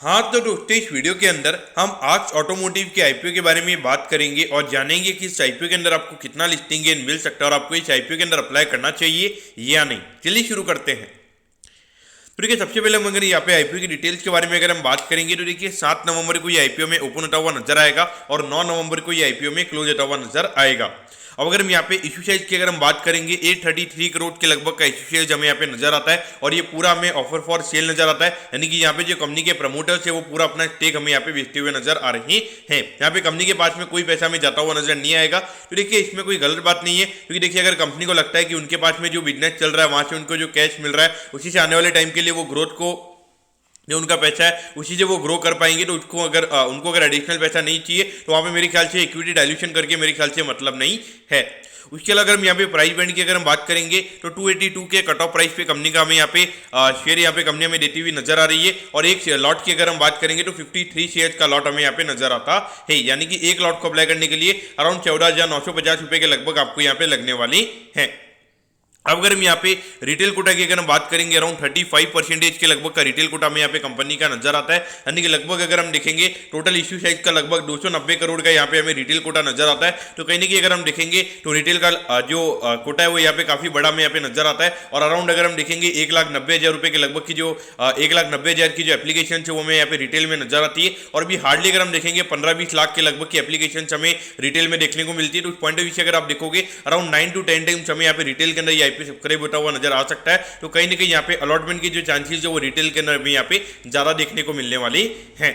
हाँ तो दोस्तों, इस वीडियो के अंदर हम आक्स ऑटोमोटिव के आईपीओ के बारे में बात करेंगे और जानेंगे कि इस आईपीओ के अंदर आपको कितना लिस्टिंग गेन मिल सकता है और आपको इस आईपीओ के अंदर अप्लाई करना चाहिए या नहीं। चलिए शुरू करते हैं। तो देखिए, सबसे पहले हम अगर यहाँ पे आईपीओ की डिटेल्स के बारे में अगर हम बात करेंगे तो देखिए 7 नवंबर को ये आईपीओ में ओपन होता हुआ नजर आएगा और 9 नवंबर को ये आईपीओ में क्लोज होता हुआ नजर आएगा। अब अगर हम यहाँ पे इशू साइज की अगर हम बात करेंगे 833 करोड़ के लगभग का इशू साइज हमें यहाँ पे नजर आता है और ये पूरा हमें ऑफर फॉर सेल नजर आता है, यानी कि यहाँ पे जो कंपनी के प्रमोटर्स है वो पूरा अपना स्टेक हमें यहाँ पे बेचते हुए नजर आ रहे हैं। यहाँ पे कंपनी के पास में कोई पैसा हमें जाता हुआ नजर नहीं आएगा। तो देखिए, इसमें कोई गलत बात नहीं है, क्योंकि देखिए अगर कंपनी को लगता है कि उनके पास में जो बिजनेस चल रहा है वहां से उनको जो कैश मिल रहा है उसी से आने वाले टाइम के लिए वो ग्रोथ को जो उनका पैसा है उसी से वो ग्रो कर पाएंगे, तो उनको अगर एडिशनल पैसा नहीं चाहिए तो वहाँ पे मेरे ख्याल से इक्विटी डायल्यूशन करके मेरे ख्याल से मतलब नहीं है। उसके अलावा अगर हम यहाँ पे प्राइस बैंड की अगर हम बात करेंगे तो 282 के कट ऑफ प्राइस पे कंपनी का हमें यहाँ पे शेयर यहाँ पे कंपनी हमें देती हुई नजर आ रही है और एक लॉट की अगर हम बात करेंगे तो 53 शेयर का लॉट हमें यहाँ पे नजर आता है, यानी कि एक लॉट को अप्लाई करने के लिए अराउंड 14,950 रुपए के लगभग आपको यहाँ पे लगने वाली है। अब अगर हम यहाँ पे रिटेल कोटा की अगर हम बात करेंगे अराउंड 35% के लगभग का रिटेल कोटा हमें यहाँ पे कंपनी का नजर आता है, यानी कि लगभग अगर हम देखेंगे टोटल इश्यू साइज का लगभग 290 करोड़ का यहाँ पे हमें रिटेल कोटा नजर आता है। तो कहीं ना कहीं अगर हम देखेंगे तो रिटेल का जो कोटा है वो यहाँ पे काफी बड़ा हमें यहाँ पे नजर आता है और अराउंड अगर हम देखेंगे 1,90,000 रुपए के लगभग की जो 1,90,000 की जो एप्लीकेशन है वो हमें यहाँ पे रिटेल में नजर आती है और भी हार्डली अगर हम देखेंगे 15-20 लाख के लगभग की एप्लीकेशन हमें रिटेल में देखने को मिलती है। तो उस पॉइंट ऑफ व्यू से अगर आप देखोगे अराउंड 9 to 10 टाइम्स हमें यहाँ पे रिटेल के अंदर पे सब्सक्राइब होता हुआ नजर आ सकता है। तो कहीं ना कहीं यहाँ पे अलॉटमेंट की जो चांसेस है वो रिटेल के अंदर भी यहाँ पे ज्यादा देखने को मिलने वाली हैं।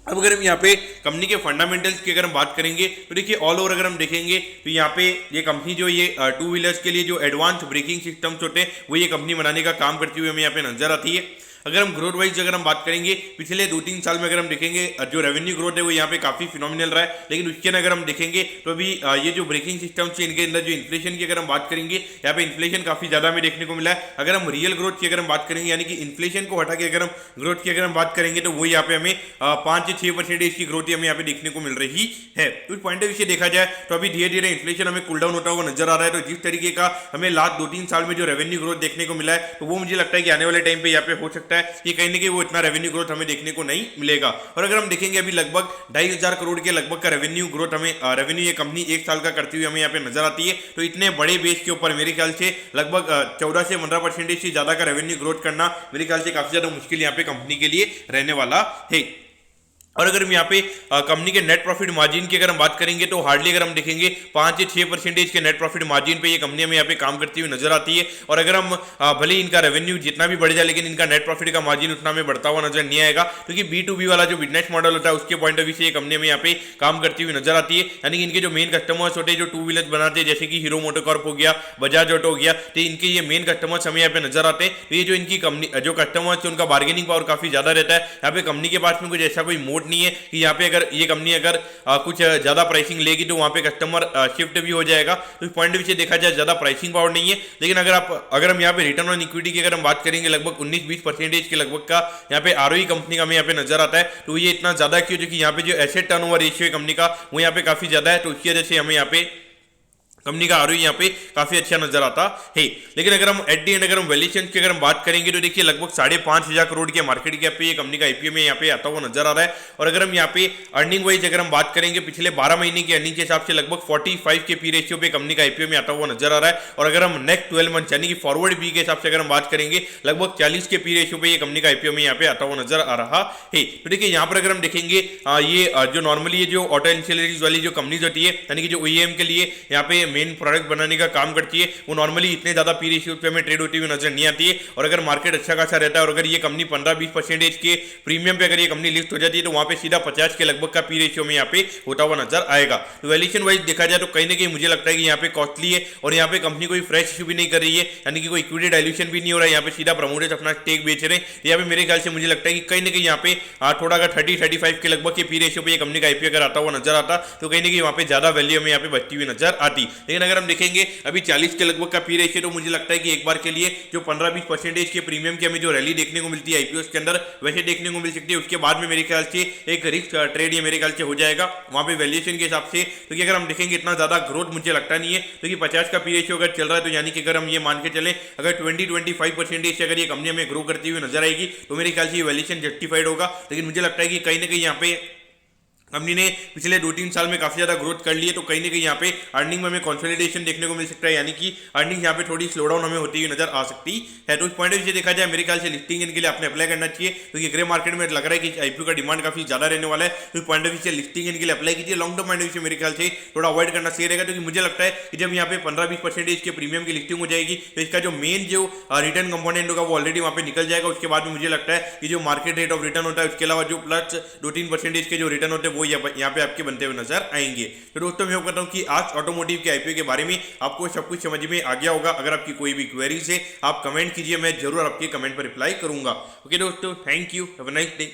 अब अगर हम यहाँ पे कंपनी के फंडामेंटल्स की अगर हम बात करेंगे तो देखिए ऑल ओवर अगर हम देखेंगे तो यहाँ पे ये कंपनी जो ये टू व्हीलर्स के लिए जो एडवांस ब्रेकिंग सिस्टम्स होते हैं वो ये कंपनी बनाने का काम करती हुई हमें यहाँ पे नजर आती है। अगर हम ग्रोथ वाइज अगर हम बात करेंगे पिछले 2-3 साल में अगर हम देखेंगे जो रेवेन्यू ग्रोथ है वो यहाँ पे काफी फिनोमिनल रहा है, लेकिन उसके अंदर अगर हम देखेंगे तो अभी ये जो ब्रेकिंग सिस्टम है इनके अंदर जो इन्फ्लेशन की अगर हम बात करेंगे यहाँ पे इन्फ्लेशन काफी ज्यादा हमें देखने को मिला है। अगर हम रियल ग्रोथ की अगर हम बात करेंगे यानी कि इन्फ्लेशन को हटा के अगर हम ग्रोथ की अगर हम बात करेंगे तो वो यहाँ पे हमें 5 से 6% की ग्रोथ हमें यहाँ पे देखने को मिल रही है। उस पॉइंट ऑफ व्यू से देखा जाए तो अभी धीरे धीरे इन्फ्लेशन हमें कूल डाउन होता हुआ नजर आ रहा है। तो जिस तरीके का हमें लास्ट 2-3 साल में जो रेवेन्यू ग्रोथ देखने को मिला है तो वो मुझे लगता है कि आने वाले टाइम पे यहाँ पे हो सकता है कि कहीं ना कहीं वो इतना रेवेन्यू ग्रोथ हमें देखने को नहीं मिलेगा। और अगर हम देखेंगे अभी लगभग 2,500 करोड़ के लगभग का रेवेन्यू ग्रोथ हमें रेवेन्यू ये कंपनी एक साल का करती हुई हमें यहाँ पे नजर आती है। तो इतने बड़े बेस के ऊपर मेरे ख्याल से लगभग 14 से 15% से ज्यादा का रेवेन्यू ग्रोथ करना मेरे ख्याल से काफी ज्यादा मुश्किल यहाँ पे कंपनी के लिए रहने वाला है। और अगर हम यहाँ पे कंपनी के नेट प्रॉफिट मार्जिन की अगर हम बात करेंगे तो हार्डली अगर हम देखेंगे 5 से 6% के नेट प्रॉफिट मार्जिन पे ये कंपनी हमें यहाँ पे काम करती हुई नजर आती है। और अगर हम भले ही इनका रेवेन्यू जितना भी बढ़ जाए लेकिन इनका नेट प्रॉफिट का मार्जिन उतना में बढ़ता हुआ नजर नहीं आएगा, क्योंकि B2B वाला जो बिजनेस मॉडल होता है उसके पॉइंट ऑफ व्यू से ये कंपनी हमें यहाँ पे काम करती हुई नजर आती है। यानी कि इनके जो मेन कस्टमर्स होते हैं जो टू व्हीलर्स बनाते हैं जैसे कि हीरो मोटोकॉर्प हो गया, बजाज ऑटो हो गया, तो इनके ये मेन कस्टमर्स हमें यहाँ पे नजर आते हैं। तो ये जो इनकी कंपनी जो कस्टमर्स है उनका बार्गेनिंग पावर काफी ज्यादा रहता है। यहाँ पे कंपनी के पास में कुछ ऐसा कोई मोड नहीं है कि यहाँ पे अगर ये कंपनी अगर कुछ ज्यादा प्राइसिंग लेगी तो वहां पे कस्टमर शिफ्ट भी हो जाएगा। तो इस पॉइंट ऑफ व्यू से देखा जाए ज्यादा प्राइसिंग पावर नहीं है। लेकिन अगर हम यहाँ पे रिटर्न ऑन इक्विटी की अगर हम बात करेंगे लगभग 19-20% के लगभग का यहाँ पे आरओई कंपनी का हमें यहाँ पे नजर आता है। तो ये इतना ज्यादा क्यों, जो कि यहाँ पे जो एसेट टर्नओवर रेशियो है कंपनी का वो यहाँ पे काफी ज्यादा है। तो उसकी वजह से हमें यहाँ पे कंपनी का आरओई यहाँ पे काफी अच्छा नजर आता है। लेकिन अगर हम एट दी एंड अगर हम वैल्यूएशन की अगर हम बात करेंगे तो देखिए लगभग 5,500 करोड़ के मार्केट कैप पे ये कंपनी का आईपीओ में यहाँ पे आता हुआ नजर आ रहा है। और अगर हम यहाँ पे अर्निंग वाइज अगर हम बात करेंगे पिछले 12 महीने की अर्निंग के हिसाब से लगभग 45 के पी रेशियो पे कंपनी का आईपीओ में आता हुआ नजर आ रहा है। और अगर हम नेक्स्ट 12 मंथ यानी कि फॉरवर्ड पी के हिसाब से अगर हम बात करेंगे लगभग 40 के पी रेशियो पे ये कंपनी का आईपीओ में यहाँ पे आता हुआ नजर आ रहा है। तो देखिए यहाँ पर अगर हम देखेंगे ये जो नॉर्मली ये जो ऑटो इंश्योरेंस वाली जो कंपनीज होती है यानी कि जो OEM के लिए यहाँ पे मेन प्रोडक्ट बनाने का काम करती है वो नॉर्मली इतने ज्यादा पी रेशियो पे हमें ट्रेड होती हुई नजर नहीं आती है। और अगर मार्केट अच्छा खासा रहता है और अगर ये कंपनी 15-20% के प्रीमियम पे अगर ये कंपनी लिस्ट हो जाती है तो वहां पे सीधा 50 के लगभग का पी रेशियो में यहाँ पे होता हुआ नजर आएगा। तो वैल्यूएशन वाइज देखा जाए तो कहीं ना कहीं मुझे लगता है कि यहाँ पे कॉस्टली है और यहाँ पे कंपनी कोई फ्रेश इशू भी नहीं कर रही है, यानी कि कोई इक्विटी डायल्यूशन भी नहीं हो रहा है। यहाँ पे सीधा प्रमोटर्स अपना स्टेक बेच रहे हैं। यहाँ पे मेरे ख्याल से मुझे लगता है कि कहीं ना कहीं यहाँ पे थोड़ा अगर 30-35 के लगभग के पी रेशियो पे ये कंपनी का आईपीओ अगर आता हुआ नजर आता तो कहीं ना कहीं वहाँ पे ज्यादा वैल्यू हमें यहाँ पे बचती हुई नजर आती। लेकिन अगर हम देखेंगे अभी 40 के लगभग का पी रेशियो, तो मुझे लगता है कि एक बार के लिए जो 15-20% के प्रीमियम की हमें जो रैली देखने को मिलती है आईपीओ के अंदर वैसे देखने को मिल सकती है। उसके बाद में मेरे ख्याल से एक रिस्क ट्रेड ये मेरे ख्याल से हो जाएगा वहां पे वैल्यूएशन के हिसाब से, क्योंकि अगर हम देखेंगे इतना ज्यादा ग्रोथ मुझे लगता नहीं है, क्योंकि 50 का पी रेशियो अगर चल रहा है तो यानी कि अगर हम ये मान के चलें अगर 20-25% से अगर ये कंपनी हमें ग्रो करती हुई नजर आएगी तो मेरे ख्याल से ये वैल्यूएशन जस्टिफाइड होगा। लेकिन मुझे लगता है कि कहीं ना कहीं यहाँ पे कंपनी ने पिछले 2-3 साल में काफी ज्यादा ग्रोथ कर ली है, तो कहीं ना कहीं यहाँ पे अर्निंग में हमें कंसोलिडेशन देखने को मिल सकता है, यानी कि अर्निंग यहाँ पे थोड़ी स्लो डाउन हमें होती हुई नजर आ सकती है। तो उस पॉइंट ऑफ व्यू से देखा जाए मेरे ख्याल से लिस्टिंग इनके लिए आपने अप्लाई करना चाहिए, क्योंकि ग्रे मार्केट में लग रहा है कि आईपीओ का डिमांड काफी ज्यादा रहने वाला है। तो पॉइंट ऑफ व्यू से लिस्टिंग इनके लिए अप्लाई कीजिए। Long term point of view से मेरे ख्याल से थोड़ा अवॉइड करना सही रहेगा, क्योंकि मुझे लगता है कि जब यहाँ पे 15-20% के प्रीमियम की लिस्टिंग हो जाएगी तो इसका जो मेन जो रिटर्न कंपोनेंट होगा वो ऑलरेडी वहाँ पे निकल जाएगा। उसके बाद में मुझे लगता है कि जो मार्केट रेट ऑफ रिटर्न होता है उसके अलावा जो प्लस 2-3% के जो रिटर्न होते हैं वो यहाँ पे आपके बनते हुए नजर आएंगे। तो दोस्तों मैं कहता हूं कि आज ऑटोमोटिव के आईपीओ के बारे में आपको सब कुछ समझ में आ गया होगा। अगर आपकी कोई भी क्वेरीज है आप कमेंट कीजिए, मैं जरूर आपके कमेंट पर रिप्लाई करूंगा। ओके दोस्तों, thank you, have a nice day.